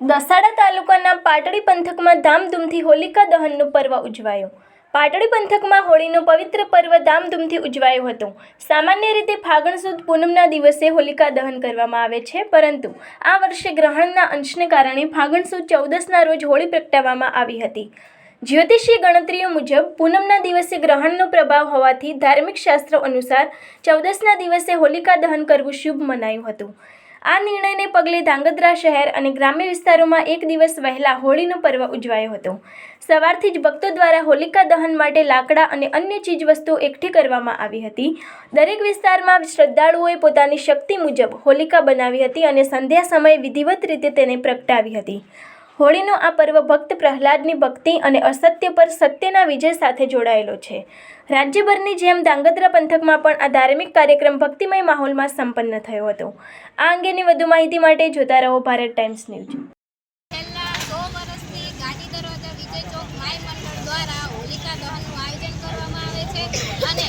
દસાડા તાલુકાના પાટડી પંથકમાં ધામધૂમથી હોલિકા દહનનો પર્વ ઉજવાયો। પાટડી પંથકમાં હોળીનો પવિત્ર પર્વ ધામધૂમથી ઉજવાયો હતો। સામાન્ય રીતે ફાગણ સુદ પૂનમના દિવસે હોલિકા દહન કરવામાં આવે છે, પરંતુ આ વર્ષે ગ્રહણના અંશને કારણે ફાગણ સુદ 14ના રોજ હોળી પ્રગટાવવામાં આવી હતી। જ્યોતિષીય ગણતરીઓ મુજબ પૂનમના દિવસે ગ્રહણનો પ્રભાવ હોવાથી ધાર્મિક શાસ્ત્રો અનુસાર 14ના દિવસે હોલિકા દહન કરવું શુભ મનાયું હતું। આ નિર્ણયને પગલે ધાંગધ્રા શહેર અને ગ્રામ્ય વિસ્તારોમાં એક દિવસ વહેલા હોળીનો પર્વ ઉજવાયો હતો। સવારથી જ ભક્તો દ્વારા હોલિકા દહન માટે લાકડા અને અન્ય ચીજવસ્તુઓ એકઠી કરવામાં આવી હતી। દરેક વિસ્તારમાં શ્રદ્ધાળુઓએ પોતાની શક્તિ મુજબ હોલિકા બનાવી હતી અને સંધ્યા સમયે વિધિવત રીતે તેને પ્રગટાવી હતી। હોળીનો આ પર્વ ભક્ત પ્રહલાદની ભક્તિ અને અસત્ય પર સત્યના વિજય સાથે જોડાયેલો છે। રાજ્યભરની જેમ ધાંગધ્રા પંથકમાં પણ આ ધાર્મિક કાર્યક્રમ ભક્તિમય માહોલમાં સંપન્ન થયો હતો। આ અંગેની વધુ માહિતી માટે જોતા રહો ભારત ટાઈમ્સ ન્યૂઝ। છેલ્લા 100 વર્ષથી ગાંધી દરવાજા વિજય ચોક માય મંડળ દ્વારા હોલિકા દહનનું આયોજન કરવામાં આવે છે અને